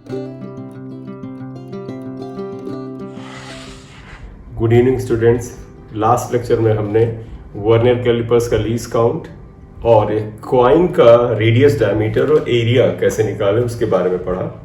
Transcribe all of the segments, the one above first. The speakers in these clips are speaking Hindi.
Good evening students. Last lecture में हमने वर्नियर कैलिपर्स का लीस्ट काउंट और एक कॉइन का रेडियस, डायमीटर और एरिया कैसे निकालें उसके बारे में पढ़ा।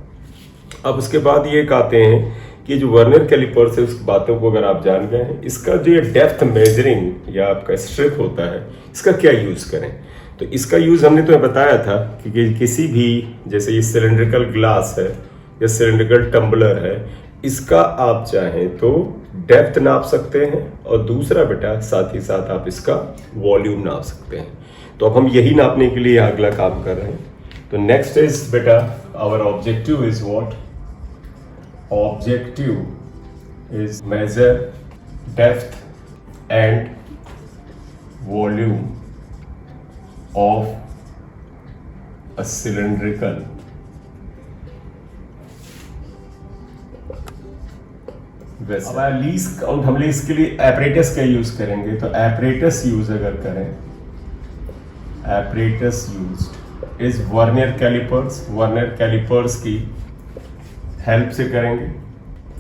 अब उसके बाद ये कहते हैं कि जो वर्नियर कैलिपर्स है उस बातों को अगर आप जान गए हैं, इसका जो ये डेप्थ मेजरिंग या आपका स्ट्रिप होता है, इसका क्या यूज़ करें। तो इसका यूज़ हमने तुम्हें बताया था कि किसी भी, जैसे ये सिलेंड्रिकल ग्लास है या सिलेंड्रिकल टम्बलर है, इसका आप चाहें तो डेप्थ नाप सकते हैं और दूसरा बेटा साथ ही साथ आप इसका वॉल्यूम नाप सकते हैं। तो अब हम यही नापने के लिए अगला काम कर रहे हैं। तो नेक्स्ट इज बेटा our objective is what? Objective is measure depth and volume of a cylindrical अब लीस्ट काउंट हम इसके लिए एपरेटस का यूज करेंगे। तो एपरेटस यूज अगर करें, apparatus used is vernier callipers. Vernier callipers की हेल्प से करेंगे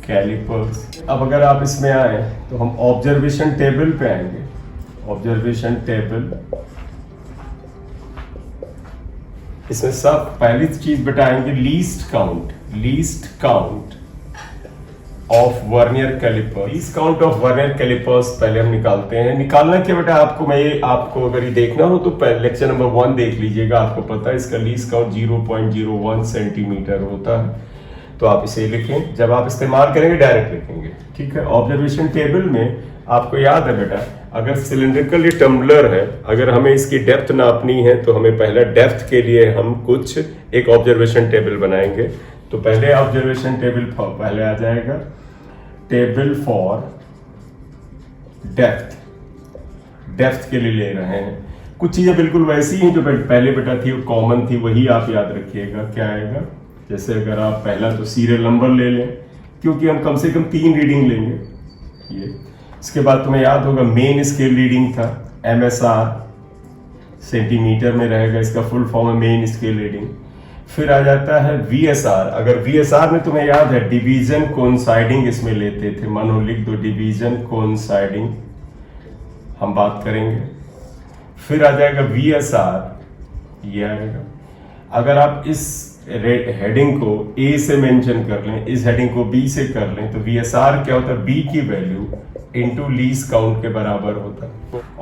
कैलिपर्स। अब अगर आप इसमें आए तो हम ऑब्जर्वेशन टेबल पे आएंगे। ऑब्जर्वेशन टेबल, इसमें सब पहली चीज बताएंगे least count. Least count of vernier calliper. Least count of vernier callipers पहले हम निकालते हैं। निकालना क्या बेटा, आपको अगर ये देखना हो तो पहले लेक्चर नंबर 1 देख लीजिएगा। आपको पता है इसका लीस्ट काउंट 0.01 सेंटीमीटर होता है। तो आप इसे लिखें, जब आप इस्तेमाल करेंगे डायरेक्ट लिखेंगे, ठीक है। ऑब्जर्वेशन टेबल में आपको याद है बेटा, अगर सिलेंड्रिकल ये टम्बलर है, अगर हमें इसकी डेप्थ नापनी है तो हमें पहले डेप्थ के लिए हम कुछ एक ऑब्जर्वेशन टेबल बनाएंगे। तो पहले ऑब्जर्वेशन टेबल पहले आ जाएगा, टेबल फॉर डेप्थ। डेप्थ के लिए ले रहे हैं। कुछ चीजें बिल्कुल वैसी ही जो पहले बेटा थी, वो कॉमन थी, वही आप याद रखिएगा। क्या आएगा, जैसे अगर आप पहला तो सीरियल नंबर ले लें, क्योंकि हम कम से कम 3 रीडिंग लेंगे ये। इसके बाद तुम्हें याद होगा मेन स्केल रीडिंग था, MSR सेंटीमीटर में रहेगा, इसका फुल फॉर्म है मेन स्केल रीडिंग। फिर आ जाता है VSR। अगर VSR में तुम्हें याद है डिवीजन कोइंसाइडिंग इसमें लेते थे, मानो लिख दो डिवीजन कोइंसाइडिंग, हम बात करेंगे। फिर आ जाएगा VSR, ये आएगा। अगर आप इस हेडिंग को A से मेंशन कर लें, इस हेडिंग को B से कर लें, तो VSR क्या होता है, B की वैल्यू इनटू लीस्ट काउंट के बराबर होता है।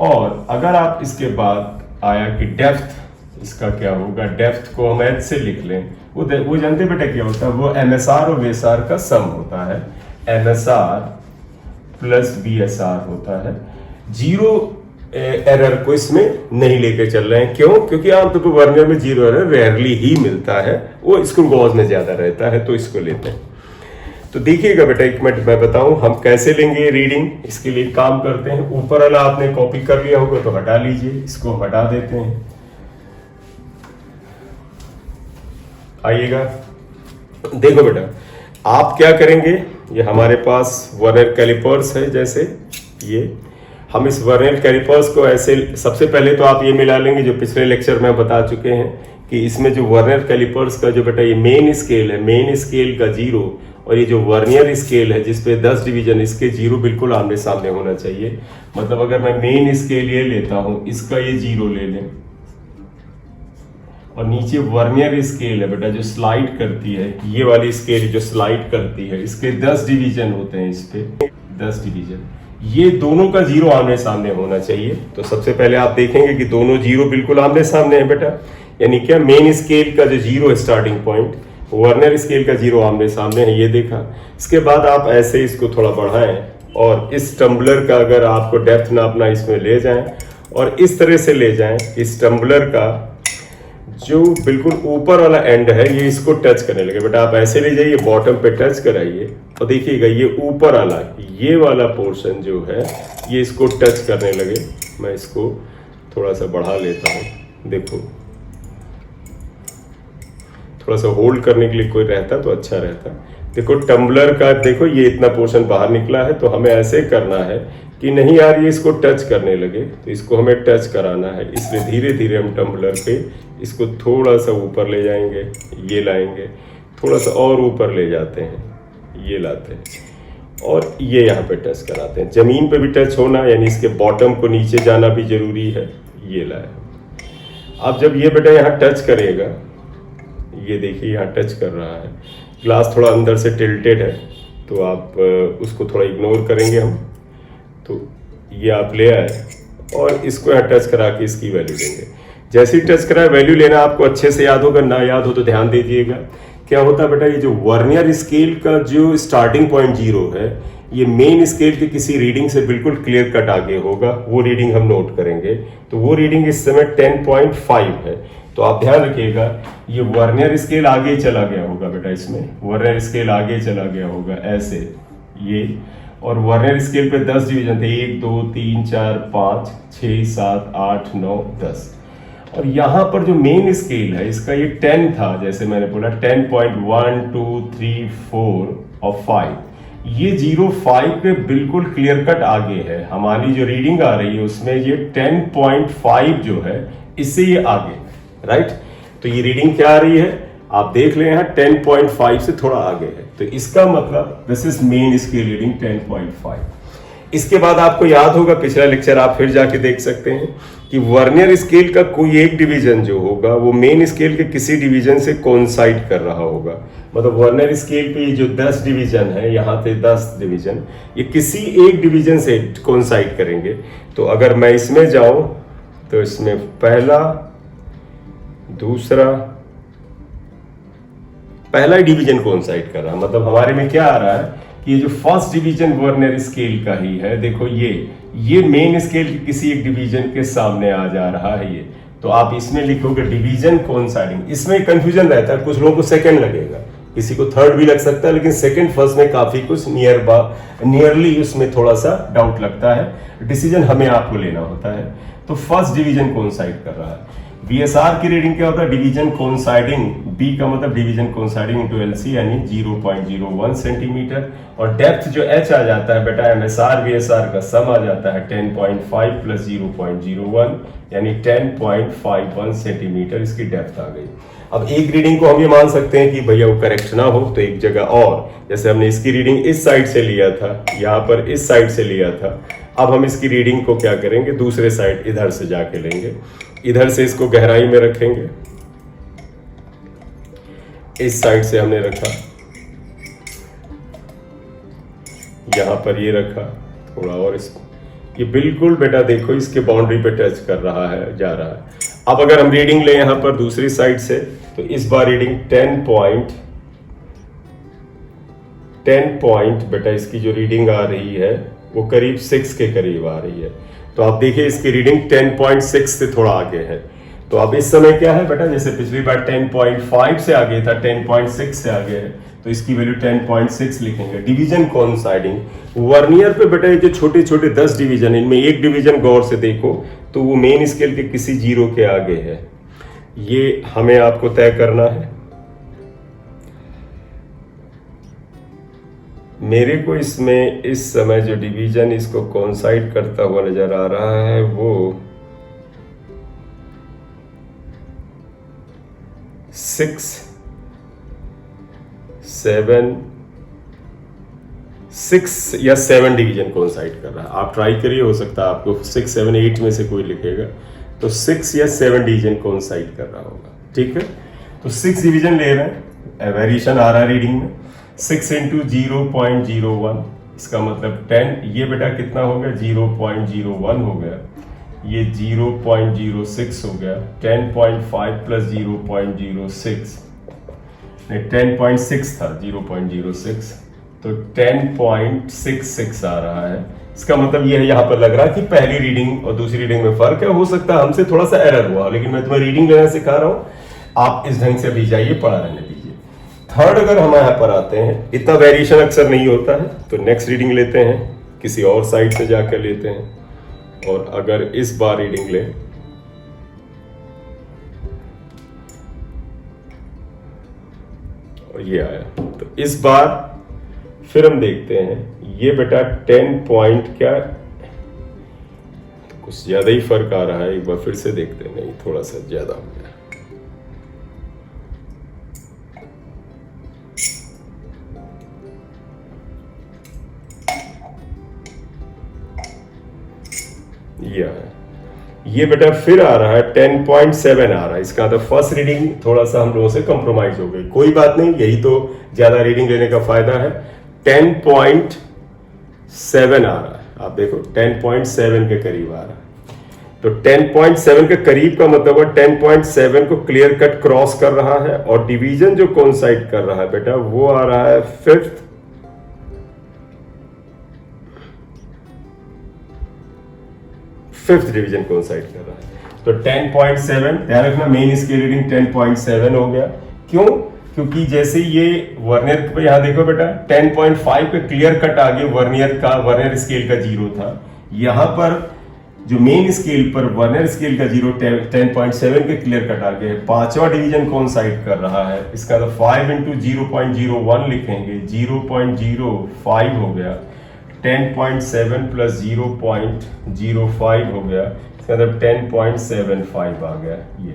और अगर आप इसके बाद आया कि डेप्थ, इसका क्या होगा, डेप्थ को हम H से लिख लें, वो जानते बेटा क्या होता है, वो MSR और VSR का सम होता है। MSR प्लस VSR होता है। जीरो एरर को इसमें नहीं लेके चल रहे हैं। क्यों? क्योंकि आमतौर पर वर्नियर में जीरो एरर रेयरली ही मिलता है, वो स्क्रू गॉज में ज्यादा रहता है, तो इसको लेते हैं। तो देखिएगा बेटा, एक मिनट मैं बताऊं हम कैसे लेंगे रीडिंग। इसके लिए काम करते हैं, ऊपर वाला आपने कॉपी कर लिया होगा तो हटा लीजिए, इसको हटा देते हैं। आइएगा, देखो बेटा आप क्या करेंगे, ये हमारे पास वर्नियर कैलिपर्स है, जैसे ये हम इस वर्नियर कैलिपर्स को ऐसे, सबसे पहले तो आप ये मिला लेंगे जो पिछले लेक्चर में बता चुके हैं कि इसमें जो वर्नियर कैलिपर्स का जो बेटा ये मेन स्केल है, मेन स्केल का 0 और ये जो वर्नियर स्केल है जिसपे 10 डिवीजन, इसके 0 बिल्कुल आमने सामने होना चाहिए। मतलब अगर मैं मेन स्केल ये लेता हूं, इसका ये 0 ले लें, और नीचे वर्नियर स्केल है बेटा जो स्लाइड करती है, ये वाली स्केल जो स्लाइड करती है, इसके 10 डिवीजन होते हैं, इस पे 10 डिवीजन, ये दोनों का 0 आमने सामने होना चाहिए। तो सबसे पहले आप देखेंगे कि दोनों 0 बिल्कुल आमने सामने है बेटा, यानी क्या, मेन स्केल का जो 0 है स्टार्टिंग पॉइंट, वर्नियर स्केल का 0 आमने सामने है, ये देखा। इसके बाद आप ऐसे इसको थोड़ा बढ़ाएं और इस टम्बलर का अगर आपको डेप्थ नापना, इसमें ले जाएं और इस तरह से ले जाएं, इस टम्बलर का जो बिल्कुल ऊपर वाला एंड है ये इसको टच करने लगे। बेटा आप ऐसे ले जाइए, बॉटम पे टच कराइए और देखिएगा ये ऊपर वाला, ये वाला पोर्शन जो है ये इसको टच करने लगे। मैं इसको थोड़ा सा बढ़ा लेता हूँ, देखो थोड़ा सा होल्ड करने के लिए कोई रहता तो अच्छा रहता। देखो टम्बलर का, देखो ये इतना पोर्शन बाहर निकला है, तो हमें ऐसे करना है कि नहीं यार ये इसको टच करने लगे, तो इसको हमें टच कराना है। इसलिए धीरे धीरे हम टम्बलर पे इसको थोड़ा सा ऊपर ले जाएंगे, ये लाएंगे, थोड़ा सा और ऊपर ले जाते हैं, ये लाते हैं और ये यहाँ पे टच कराते हैं। ज़मीन पे भी टच होना यानी इसके बॉटम को नीचे जाना भी ज़रूरी है। ये लाया। अब जब ये बेटा यहाँ टच करेगा, ये देखिए यहाँ टच कर रहा है, ग्लास थोड़ा अंदर से टिल्टेड है तो आप उसको थोड़ा इग्नोर करेंगे हम। तो ये आप ले आए और इसको यहाँ टच करा के इसकी वैल्यू लेंगे। जैसे ही टच कराए वैल्यू लेना आपको अच्छे से याद होगा, ना याद हो तो ध्यान दीजिएगा। क्या होता है बेटा, ये जो वर्नियर स्केल का जो स्टार्टिंग पॉइंट 0 है, ये मेन स्केल के किसी रीडिंग से बिल्कुल क्लियर कट आगे होगा, वो रीडिंग हम नोट करेंगे। तो वो रीडिंग इस समय 10.5 है। तो आप ध्यान रखिएगा, ये वर्नियर स्केल आगे चला गया होगा बेटा, इसमें वर्नियर स्केल आगे चला गया होगा ऐसे ये, और वर्नियर स्केल पे 10 डिवीजन थे, 1 2 3 4 5 6 7 8 9 10। और यहाँ पर जो मेन स्केल है इसका ये 10 था, जैसे मैंने बोला 10.1 2 3 4 और 5, ये 0.5 पे बिल्कुल क्लियर कट आगे है। हमारी जो रीडिंग आ रही है उसमें ये 10.5 जो है इससे ये आगे, राइट। तो ये रीडिंग क्या आ रही है आप देख लें, यहाँ 10.5 से थोड़ा आगे है, तो इसका मतलब this is main scale reading 10.5। इसके बाद आपको याद होगा, पिछला लेक्चर आप फिर जाके देख सकते हैं कि वर्नियर स्केल का कोई एक डिवीजन जो होगा वो मेन स्केल के किसी डिवीजन से कोइंसाइड कर रहा होगा। मतलब वर्नियर स्केल पे जो 10 डिवीजन है, यहाँ पे 10 डिवीजन, ये किसी एक डिवीजन से कोइंसाइड करेंगे। तो अगर मैं इसमें जाऊं तो इसमें पहला दूसरा, पहला डिवीजन कोइंसाइड कर रहा है। मतलब हमारे में क्या आ रहा है कि ये जो फर्स्ट डिवीजन वर्नियर स्केल का ही है, देखो ये मेन स्केल के किसी एक डिवीजन के सामने आ जा रहा है ये। तो आप इसमें लिखोगे डिवीजन कोइंसाइडिंग। इसमें कंफ्यूजन रहता है, कुछ लोगों को सेकंड लगेगा, किसी को थर्ड भी लग सकता है, लेकिन सेकंड फर्स्ट में काफी कुछ नियरली उसमें थोड़ा सा डाउट लगता है। डिसीजन हमें आपको लेना होता है। तो फर्स्ट डिवीजन कोइंसाइड कर रहा है। VSR की रीडिंग क्या होता है, डिवीजन कोइंसाइडिंग, B का मतलब डिवीजन कोइंसाइडिंग इनटू LC यानी 0.01 सेंटीमीटर, और डेप्थ जो H आ जाता है बेटा MSR VSR का सम आ जाता है 10.5 प्लस 0.01 यानी 10.51 सेंटीमीटर इसकी डेप्थ आ गई। अब एक रीडिंग को हम ये मान सकते हैं कि भैया वो करेक्ट ना हो, तो एक जगह और, जैसे हमने इसकी रीडिंग इस साइड से लिया था, यहाँ पर इस साइड से लिया था, अब हम इसकी रीडिंग को क्या करेंगे, दूसरे साइड इधर से जाके लेंगे, इधर से इसको गहराई में रखेंगे, इस साइड से हमने रखा, यहां पर ये रखा थोड़ा और इसको, ये बिल्कुल बेटा देखो इसके बाउंड्री पे टच कर रहा है, जा रहा है। अब अगर हम रीडिंग लें यहां पर दूसरी साइड से, तो इस बार रीडिंग 10 पॉइंट बेटा इसकी जो रीडिंग आ रही है वो करीब 6 के करीब आ रही है। तो आप देखिए इसकी रीडिंग 10.6 से थोड़ा आगे है। तो अब इस समय क्या है बेटा, जैसे पिछली बार 10.5 से आगे था, 10.6 से आगे है, तो इसकी वैल्यू 10.6 लिखेंगे। डिवीजन कोइंसाइडिंग, वर्नियर पे बेटा ये जो छोटे छोटे 10 डिवीजन, इनमें एक डिवीजन गौर से देखो तो वो मेन स्केल के किसी जीरो के आगे है, ये हमें आपको तय करना है। मेरे को इसमें इस समय जो डिवीजन इसको कोइंसाइड करता हुआ नजर आ रहा है वो 6 या 7 डिवीजन कोइंसाइड कर रहा है। आप ट्राई करिए, हो सकता है आपको 6 7 8 में से कोई लिखेगा, तो 6 या 7 डिवीजन कोइंसाइड कर रहा होगा, ठीक है। तो 6 डिवीजन ले रहे हैं, वेरिएशन आ रहा है रीडिंग में, 6 इंटू 0.01, इसका मतलब 10, ये बेटा कितना हो गया 0.01 हो गया, ये 0.06 हो गया, 10.5 प्लस 0.06 नहीं 10.6 था, 0.06 तो 10.66 आ रहा है। इसका मतलब ये है, यहाँ पर लग रहा है कि पहली रीडिंग और दूसरी रीडिंग में फर्क है। हो सकता है हमसे थोड़ा सा एरर हुआ, लेकिन मैं तुम्हें रीडिंग लेना सिखा रहा हूँ, आप इस ढंग से भी जाइए, पढ़ा रहने दीजिए। थर्ड अगर हम यहाँ पर आते हैं, इतना वेरिएशन अक्सर नहीं होता है, तो नेक्स्ट रीडिंग लेते हैं, किसी और साइड से जाकर लेते हैं, और अगर इस बार रीडिंग लें और ये आया, तो इस बार फिर हम देखते हैं, ये बेटा 10 पॉइंट क्या, तो कुछ ज्यादा ही फर्क आ रहा है, एक बार फिर से देखते हैं, नहीं थोड़ा सा ज्यादा हो गया, ये बेटा फिर आ रहा है 10.7 आ रहा है। इसका मतलब फर्स्ट रीडिंग थोड़ा सा हम लोगों से कंप्रोमाइज हो गई, कोई बात नहीं, यही तो ज्यादा रीडिंग लेने का फायदा है। 10.7 आ रहा है, आप देखो 10.7 के करीब आ रहा है। तो 10.7 के करीब का मतलब है 10.7 को क्लियर कट क्रॉस कर रहा है, और डिवीजन जो कोइंसाइड कर रहा है बेटा वो आ रहा है फिफ्थ डिवीजन कोइंसाइड कर रहा है। तो 10.7 ध्यान रखना, मेन स्केल रीडिंग 10.7 हो गया। क्यों? क्योंकि जैसे ये वर्नियर पे यहां देखो बेटा 10.5 पे क्लियर कट आगे वर्नियर स्केल का 0 था। यहां पर जो मेन स्केल पर वर्नियर स्केल का 0 10.7 के क्लियर कट आगे है, पांचवा डिवीजन कोइंसाइड कर रहा है। इसका तो 5 इंटू 0.01 लिखेंगे, 0.05 हो गया। 10.7 प्लस 0.05 हो गया, इसका मतलब 10.75 आ गया ये।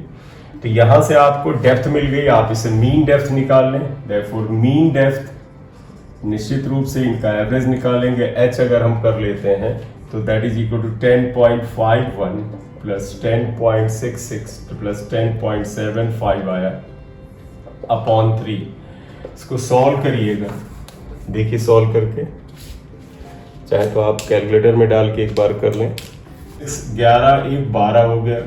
तो यहां से आपको डेप्थ मिल गई, आप इसे मीन डेप्थ निकाल लें। देयरफॉर मीन डेप्थ निश्चित रूप से इनका एवरेज निकालेंगे, h अगर हम कर लेते हैं तो that is equal to 10.51 plus 10.66 plus 10.75 आया अपॉन 3। इसको सॉल्व करिएगा, देखिए सॉल्व करके, चाहे तो आप कैलकुलेटर में डाल के एक बार कर लें। 11 1 12 हो गया,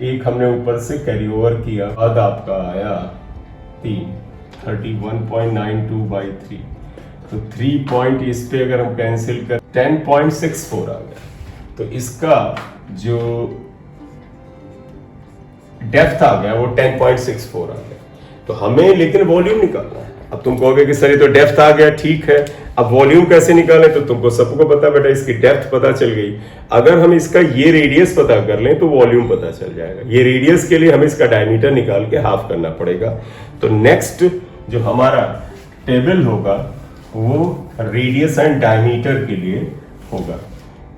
एक हमने ऊपर से कैरी ओवर किया, बाद आपका आया 3 31.92/3। तो 3 पॉइंट इस पे अगर हम कैंसिल कर 10.64 आ गया। तो इसका जो डेप्थ आ गया वो 10.64 आ गया। तो हमें लेकिन वॉल्यूम निकालना है। अब तुम कहोगे कि सर ये तो डेप्थ आ गया, ठीक है, अब वॉल्यूम कैसे निकालें? तो तुमको सबको पता बेटा, इसकी डेप्थ पता चल गई। अगर हम इसका ये रेडियस पता कर लें तो वॉल्यूम पता चल जाएगा। ये रेडियस के लिए हमें इसका डायमीटर निकाल के हाफ करना पड़ेगा। तो नेक्स्ट जो हमारा टेबल होगा वो रेडियस एंड डायमीटर के लिए होगा।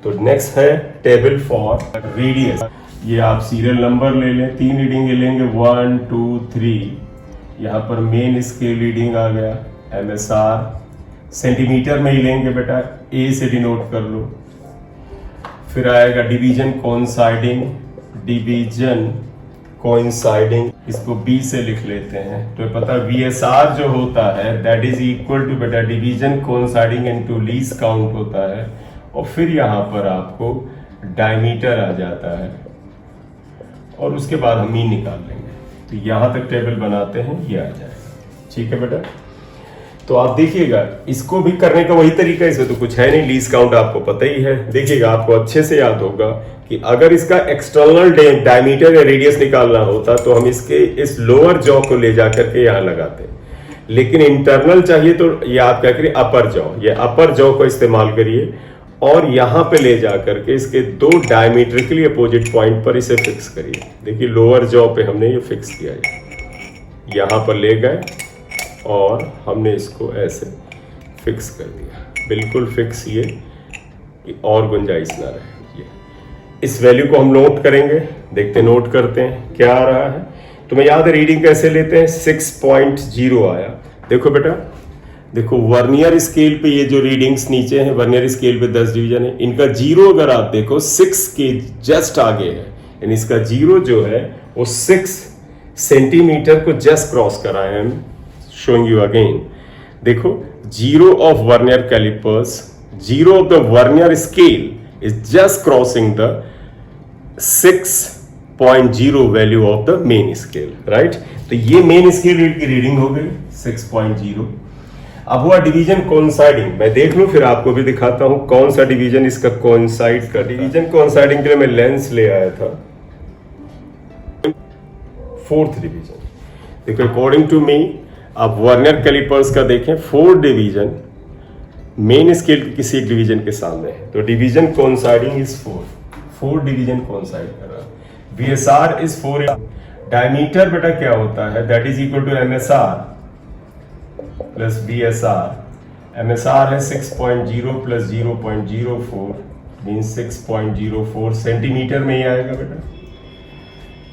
तो नेक्स्ट है टेबल फॉर रेडियस। ये आप सीरियल नंबर ले लें, 3 रीडिंग लेंगे 1 2 3। यहाँ पर मेन स्केल रीडिंग आ गया, MSR सेंटीमीटर में ही लेंगे बेटा, A से डिनोट कर लो। फिर आएगा डिवीजन कोइंसाइडिंग, इसको B से लिख लेते हैं। तो पता VSR जो होता है दैट इज इक्वल टू बेटा division coinciding into least count होता है, और फिर यहाँ पर आपको डायमीटर आ जाता है, और उसके बाद हम मीन निकाल लेंगे। तो यहां तक टेबल बनाते हैं, ये आ जाएगा। ठीक है बेटा, तो आप देखिएगा इसको भी करने का वही तरीका है, इसमें तो कुछ है नहीं, लीस्ट काउंट आपको पता ही है। देखिएगा आपको अच्छे से याद होगा कि अगर इसका एक्सटर्नल डायमीटर या रेडियस निकालना होता तो हम इसके इस लोअर जॉ को ले जाकर के यहाँ लगाते, लेकिन इंटरनल चाहिए तो ये आप क्या करिए अपर जॉ, ये अपर जॉ को इस्तेमाल करिए और यहां पे ले जाकर के इसके 2 डायमीट्रिकली अपोजिट पॉइंट पर इसे फिक्स करिए। देखिए लोअर जॉ पे हमने ये फिक्स किया है, यहां पर ले गए और हमने इसको ऐसे फिक्स कर दिया, बिल्कुल फिक्स, ये और गुंजाइश ना रहे। ये इस वैल्यू को हम नोट करेंगे, देखते नोट करते हैं क्या आ रहा है। तुम्हें याद है रीडिंग कैसे लेते हैं? 6.0 आया। देखो बेटा, देखो वर्नियर स्केल पे ये जो रीडिंग्स नीचे हैं, वर्नियर स्केल पे 10 डिवीजन है, इनका 0 अगर आप देखो 6 के जस्ट आगे है, यानी इसका 0 जो है वो 6 सेंटीमीटर को जस्ट क्रॉस करा है। हम शोइंग यू अगेन, देखो 0 of vernier callipers, 0 of the vernier scale is just crossing the 6.0 value of the main scale, right. तो ये मेन स्केल की रीडिंग हो गई 6.0। अब हुआ डिवीजन कोइंसाइडिंग, मैं देख लूं फिर आपको भी दिखाता हूं कौन सा डिवीजन इसका कोइंसाइड कर। डिवीजन कोइंसाइडिंग के लिए मैं लेंस ले आया था 4th डिवीजन। देखो अकॉर्डिंग टू मी, आप वर्नियर कैलिपर्स का देखें 4 डिवीजन मेन स्केल के किसी एक डिवीजन के सामने है, तो division coinciding is 4 division coincide कर रहा है। VSR is 4। डायमीटर बेटा क्या होता है? That is equal to MSR plus VSR। MSR है 6.0 प्लस 0.04 मीन्स 6.04 सेंटीमीटर में ही आएगा बेटा।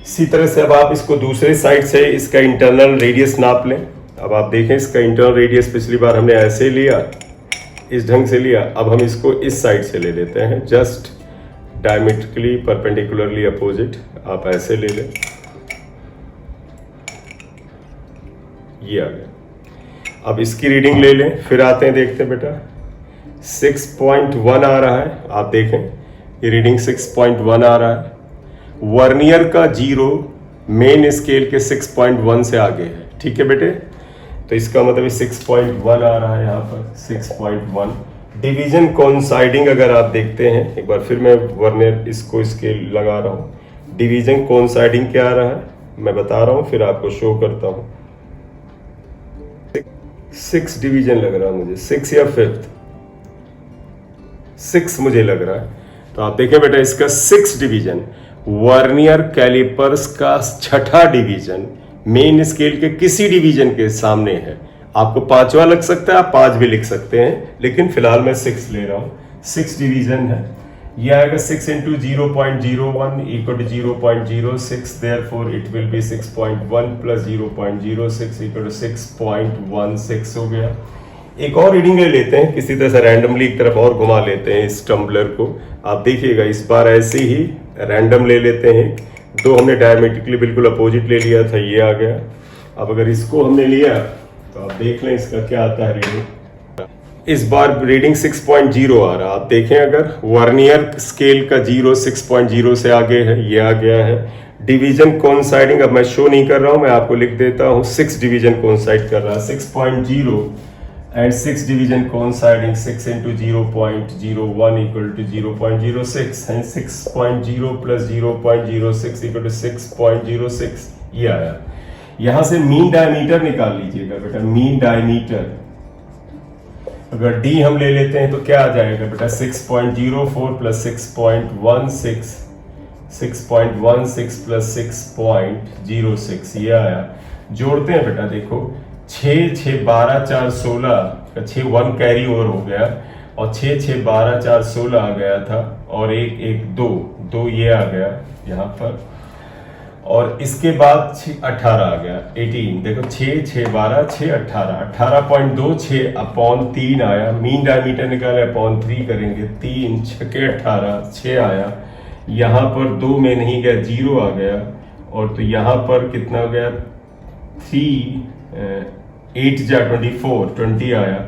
इसी तरह से अब आप इसको दूसरे साइड से इसका इंटरनल रेडियस नाप लें। अब आप देखें इसका इंटरनल रेडियस पिछली बार हमने ऐसे लिया, इस ढंग से लिया, अब हम इसको इस साइड से ले लेते हैं, जस्ट डायमेट्रिकली परपेंडिकुलरली अपोजिट, आप ऐसे ले लें, ये आ गया। अब इसकी रीडिंग ले लें, फिर आते हैं देखते हैं बेटा 6.1 आ रहा है, आप देखें ये रीडिंग 6.1 आ रहा है। वर्नियर का 0 मेन स्केल के 6.1 से आगे है, ठीक है बेटे। तो इसका मतलब 6.1 आ रहा है यहाँ पर 6.1। डिवीजन कोइंसाइडिंग अगर आप देखते हैं, एक बार फिर मैं वर्नियर इसको स्केल लगा रहा हूँ, डिवीजन कोइंसाइडिंग क्या आ रहा है मैं बता रहा हूँ, फिर आपको शो करता हूँ। 6 डिवीजन लग रहा है मुझे, 6 या 5th, 6 मुझे लग रहा है। तो आप देखें बेटा इसका 6 डिवीजन, वर्नियर कैलिपर्स का 6ठा डिवीजन मेन स्केल के किसी डिवीजन के सामने है। आपको 5वां लग सकता है, आप 5 भी लिख सकते हैं, लेकिन फिलहाल मैं 6 ले रहा हूं। 6 डिवीजन है, यह आएगा 6 into 0.01 equal to 0.06, therefore it will be 6.1 plus 0.06 equal to 6.16 हो गया। एक और रीडिंग ले लेते हैं, किसी तरह से रैंडमली एक तरफ और घुमा लेते हैं इस टम्बलर को। आप देखिएगा इस बार ऐसे ही रैंडम ले लेते हैं, 2 हमने डायमेट्रिकली बिल्कुल अपोजिट ले लिया था, ये आ गया। अब अगर इसको हमने लिया तो आप देख लें इसका क्या आता है रीडिंग। इस बार रीडिंग 6.0 आ रहा है, आप देखें अगर वर्नियर स्केल का 0 6.0 से आगे है, ये आ गया है। डिवीजन कोइंसाइडिंग अब मैं शो नहीं कर रहा हूं, मैं आपको लिख देता हूं 6 डिवीजन कोइंसाइड कर रहा है 6.0 and 6 division coinciding 6 into 0.01 equal to 0.06 and 6.0 plus 0.06 equal to 6.06, ये आया। यहां से मीन डायमीटर निकाल लीजिएगा बेटा, मीन डायमीटर अगर d हम ले लेते हैं तो क्या आ जाएगा बेटा 6.04 plus 6.16, 6.16 plus 6.06, ये आया। जोड़ते हैं बेटा, देखो 6 6 12 4 16 का 6 1 कैरी ओवर हो गया और 6 6 12 4 16 आ गया था और 1 1 2 ये आ गया यहाँ पर, और इसके बाद 18 आ गया 18। देखो 6 6 12 6 18 18.26 अपॉन 3 आया। मीन डायमीटर निकाले अपॉन 3 करेंगे, 3 6 के 18 6 आया। यहाँ पर 2 में नहीं गया, 0 आ गया, और तो यहाँ पर कितना हो गया 3 8 जा 24 20 आया,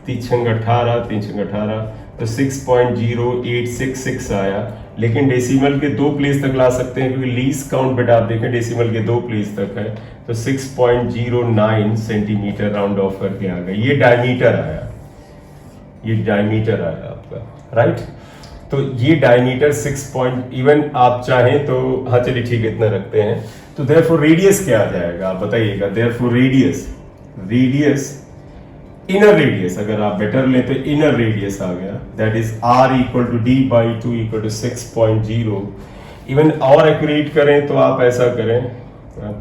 3 6 18 3 6 18, तो 6.0866 आया। लेकिन डेसिमल के 2 प्लेस तक ला सकते हैं क्योंकि लीस्ट काउंट बेटा आप देखें डेसिमल के 2 प्लेस तक है, तो 6.09 सेंटीमीटर राउंड ऑफ करके आ गया। ये डायमीटर आया, ये डायमीटर आया आपका, राइट। तो ये डायमीटर 6 इवन आप चाहें तो हाँ चलिए ठीक है इतना रखते हैं। तो देयरफॉर रेडियस क्या आ जाएगा आप बताइएगा। देयरफॉर रेडियस इनर रेडियस अगर आप बेटर लें तो इनर रेडियस आ गया, that is r equal to d by 2 equal to 6.0। Even और एक्यूरेट करें तो आप ऐसा करें,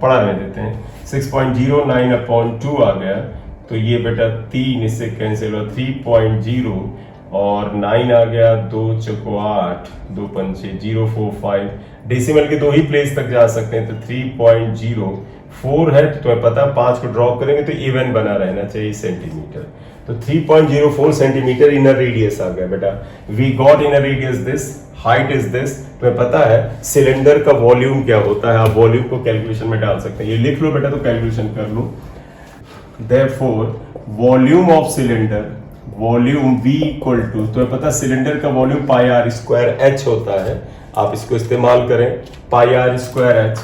पढ़ा रहे देते हैं 6.09 अपॉन 2 आ गया, तो ये बेटा 3 इससे कैंसिल हुआ 3.0 और 9 आ गया, 2 चौको 8 2 पंचे 045। डेसिमल के 2 ही प्लेस तक जा सकते हैं, तो 3.04 है, तो तुम्हें पता 5 को ड्रॉप करेंगे तो इवन बना रहना चाहिए सेंटीमीटर। तो 3.04 सेंटीमीटर इनर रेडियस आ गया बेटा। We got inner radius this, height is this. तुम्हें पता है सिलेंडर का वॉल्यूम क्या होता है, आप वॉल्यूम को कैलकुलेशन में डाल सकते हैं, ये लिख लो बेटा तो कैलकुलेशन कर लो। Therefore volume of cylinder, volume V equal to, तुम्हें पता सिलेंडर का volume pi r square H होता है, आप इसको इस्तेमाल करें पाई आर स्क्वायर H।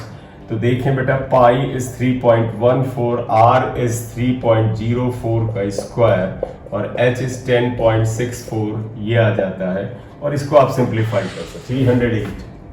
तो देखें बेटा पाई इज 3.14, R इज 3.04 का स्क्वायर और H इज 10.64, ये आ जाता है। और इसको आप सिंप्लीफाई कर सकते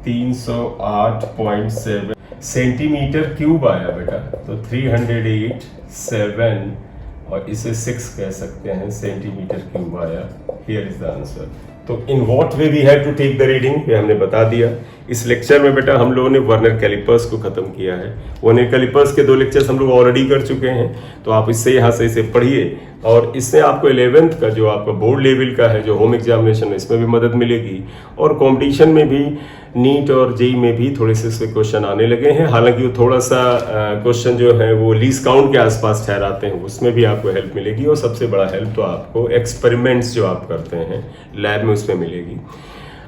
308.7 सेंटीमीटर क्यूब आया बेटा, तो 308.7 और इसे 6 कह सकते हैं सेंटीमीटर क्यूब आया। Here is the answer. तो in what way we have to take the reading, ये हमने बता दिया। इस लेक्चर में बेटा हम लोगों ने वर्नियर कैलिपर्स को खत्म किया है। वर्नियर कैलिपर्स के 2 लेक्चर्स हम लोग ऑलरेडी कर चुके हैं, तो आप इससे यहाँ से इसे पढ़िए और इससे आपको 11th का जो आपका बोर्ड लेवल का है, जो होम एग्जामिनेशन है, इसमें भी मदद मिलेगी और कंपटीशन में भी, नीट और जेई में भी थोड़े से क्वेश्चन आने लगे हैं। हालांकि वो थोड़ा सा क्वेश्चन जो है वो लीस्ट काउंट के आसपास ठहराते हैं, उसमें भी आपको हेल्प मिलेगी और सबसे बड़ा हेल्प तो आपको एक्सपेरिमेंट्स जो आप करते हैं लैब में उसमें मिलेगी।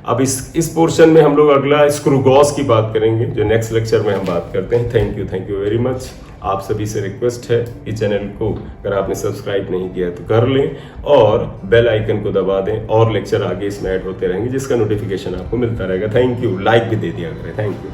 अब इस पोर्शन में हम लोग अगला स्क्रू गॉस की बात करेंगे, जो नेक्स्ट लेक्चर में हम बात करते हैं। Thank you very much. आप सभी से रिक्वेस्ट है कि चैनल को अगर आपने सब्सक्राइब नहीं किया तो कर लें और बेल आइकन को दबा दें, और लेक्चर आगे इसमें ऐड होते रहेंगे जिसका नोटिफिकेशन आपको मिलता रहेगा। Thank you. लाइक भी दे दिया करें। Thank you.